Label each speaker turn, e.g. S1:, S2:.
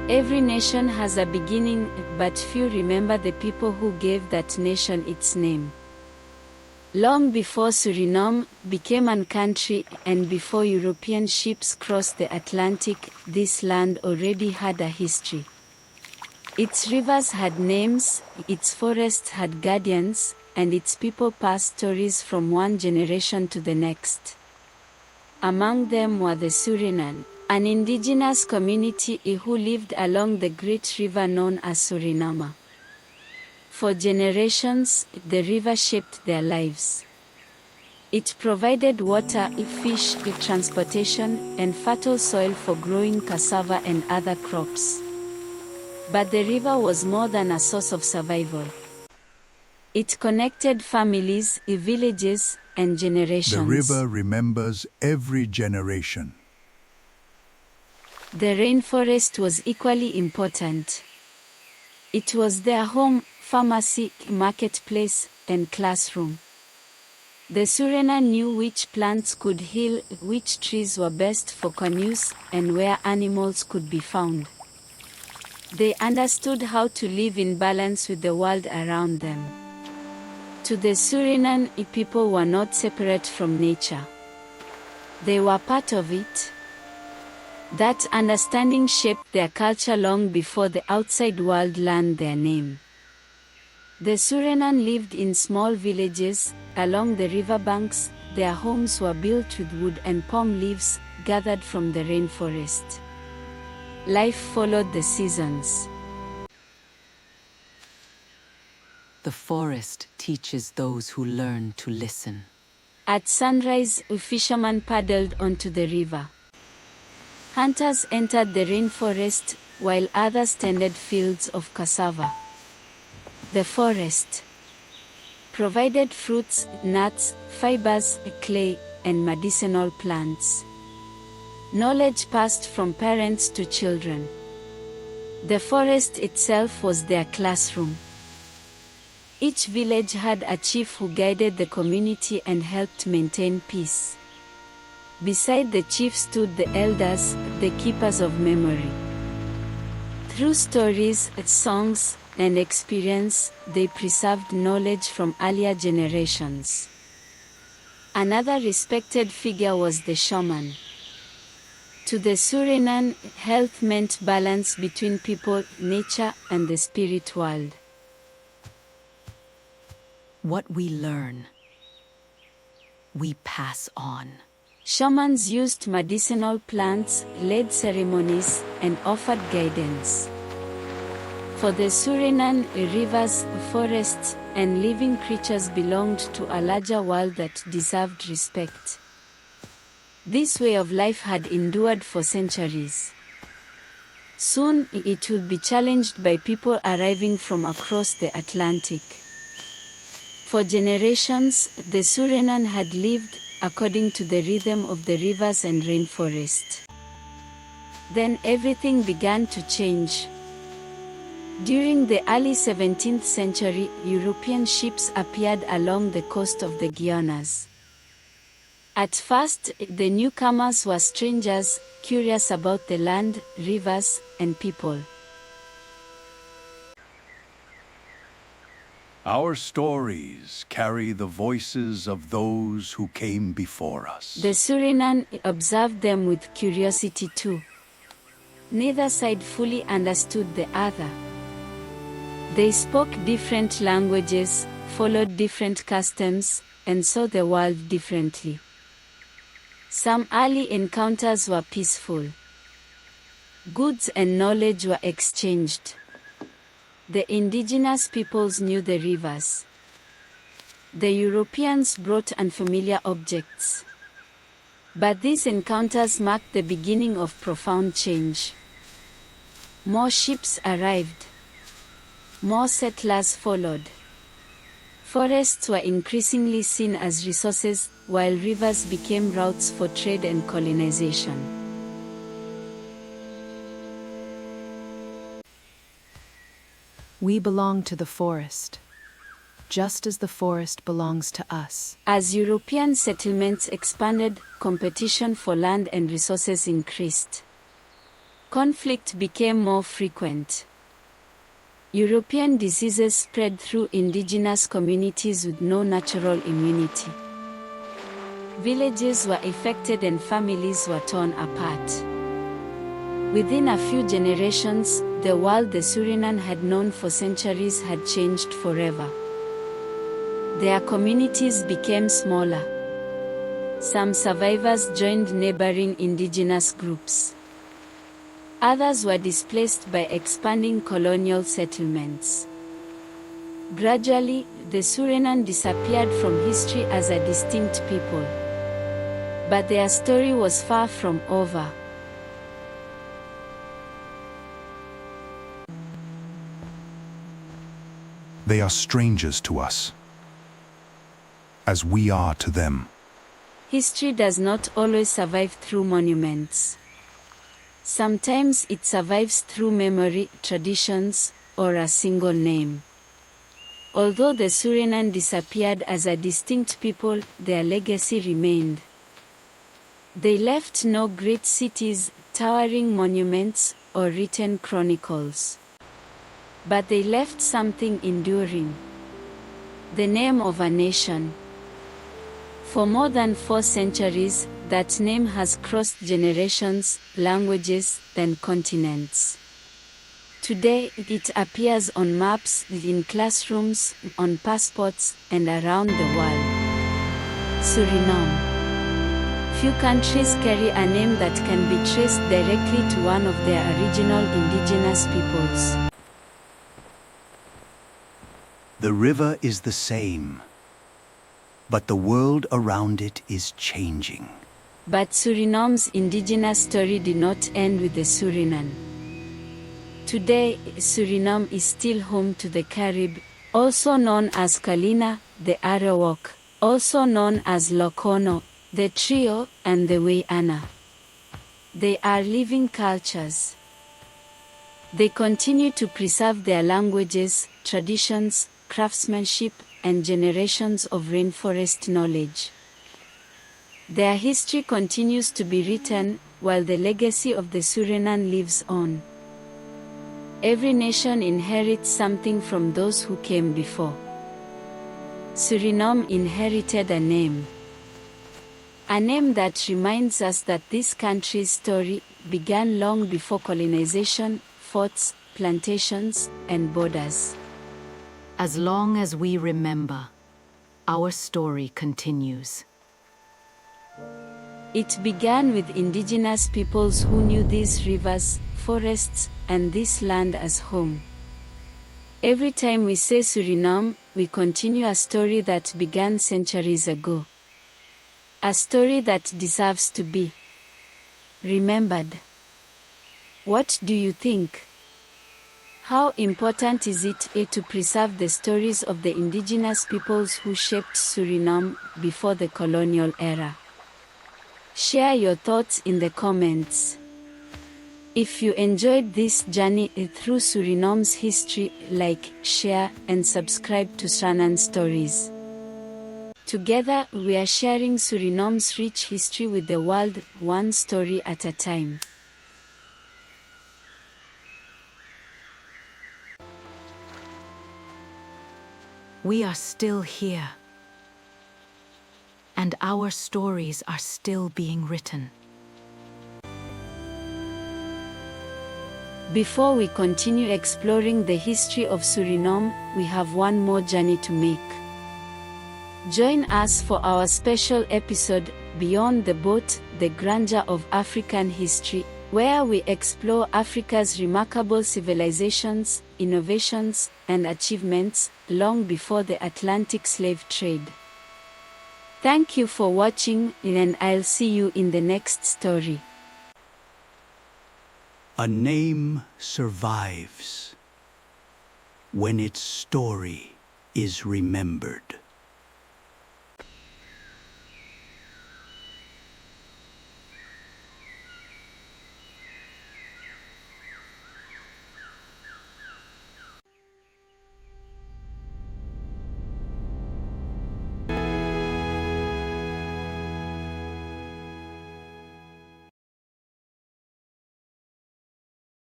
S1: Every nation has a beginning, but few remember the people who gave that nation its name. Long before Suriname became a country and before European ships crossed the Atlantic, this land already had a history. Its rivers had names, its forests had guardians, and its people passed stories from one generation to the next. Among them were the Surinen, an indigenous community who lived along the great river known as Suriname. For generations, the river shaped their lives. It provided water, fish, transportation, and fertile soil for growing cassava and other crops. But the river was more than a source of survival. It connected families, villages, and generations.
S2: The river remembers every generation.
S1: The rainforest was equally important. It was their home, pharmacy, marketplace, and classroom. The Sranan knew which plants could heal, which trees were best for canoes, and where animals could be found. They understood how to live in balance with the world around them. To the Surinen, people were not separate from nature. They were part of it. That understanding shaped their culture long before the outside world learned their name. The Suriname lived in small villages along the riverbanks. Their homes were built with wood and palm leaves gathered from the rainforest. Life followed the seasons.
S3: The forest teaches those who learn to listen.
S1: At sunrise, fishermen paddled onto the river. Hunters entered the rainforest, while others tended fields of cassava. The forest provided fruits, nuts, fibers, clay, and medicinal plants. Knowledge passed from parents to children. The forest itself was their classroom. Each village had a chief who guided the community and helped maintain peace. Beside the chief stood the elders, the keepers of memory. Through stories, songs, and experience, they preserved knowledge from earlier generations. Another respected figure was the shaman. To the Surinen, health meant balance between people, nature, and the spirit world.
S3: What we learn, we pass on.
S1: Shamans used medicinal plants, led ceremonies, and offered guidance. For the Surinen, rivers, forests, and living creatures belonged to a larger world that deserved respect. This way of life had endured for centuries. Soon, it would be challenged by people arriving from across the Atlantic. For generations, the Surinen had lived according to the rhythm of the rivers and rainforest. Then everything began to change. During the early 17th century, European ships appeared along the coast of the Guianas. At first, the newcomers were strangers, curious about the land, rivers, and people.
S2: Our stories carry the voices of those who came before us.
S1: The Surinen observed them with curiosity too. Neither side fully understood the other. They spoke different languages, followed different customs, and saw the world differently. Some early encounters were peaceful. Goods and knowledge were exchanged. The indigenous peoples knew the rivers. The Europeans brought unfamiliar objects. But these encounters marked the beginning of profound change. More ships arrived. More settlers followed. Forests were increasingly seen as resources, while rivers became routes for trade and colonization.
S3: We belong to the forest, just as the forest belongs to us.
S1: As European settlements expanded, competition for land and resources increased. Conflict became more frequent. European diseases spread through indigenous communities with no natural immunity. Villages were affected and families were torn apart. Within a few generations, the world the Suriname had known for centuries had changed forever. Their communities became smaller. Some survivors joined neighboring indigenous groups. Others were displaced by expanding colonial settlements. Gradually, the Suriname disappeared from history as a distinct people. But their story was far from over.
S2: They are strangers to us, as we are to them.
S1: History does not always survive through monuments. Sometimes it survives through memory, traditions, or a single name. Although the Suriname disappeared as a distinct people, their legacy remained. They left no great cities, towering monuments, or written chronicles. But they left something enduring. The name of a nation. For more than 4 centuries, that name has crossed generations, languages, and continents. Today, it appears on maps, in classrooms, on passports, and around the world. Suriname. Few countries carry a name that can be traced directly to one of their original indigenous peoples.
S2: The river is the same, but the world around it is changing.
S1: But Suriname's indigenous story did not end with the Suriname. Today, Suriname is still home to the Carib, also known as Kalina, the Arawak, also known as Lokono, the Trio, and the Wayana. They are living cultures. They continue to preserve their languages, traditions, craftsmanship, and generations of rainforest knowledge. Their history continues to be written, while the legacy of the Suriname lives on. Every nation inherits something from those who came before. Suriname inherited a name. A name that reminds us that this country's story began long before colonization, forts, plantations, and borders.
S3: As long as we remember, our story continues.
S1: It began with indigenous peoples who knew these rivers, forests, and this land as home. Every time we say Suriname, we continue a story that began centuries ago. A story that deserves to be remembered. What do you think? How important is it to preserve the stories of the indigenous peoples who shaped Suriname before the colonial era? Share your thoughts in the comments. If you enjoyed this journey through Suriname's history, like, share, and subscribe to Sranan Stories. Together, we are sharing Suriname's rich history with the world, one story at a time.
S3: We are still here. And our stories are still being written.
S1: Before we continue exploring the history of Suriname, we have one more journey to make. Join us for our special episode, Beyond the Boat, the Grandeur of African History, where we explore Africa's remarkable civilizations, innovations, and achievements, long before the Atlantic slave trade. Thank you for watching, and I'll see you in the next story.
S2: A name survives when its story is remembered.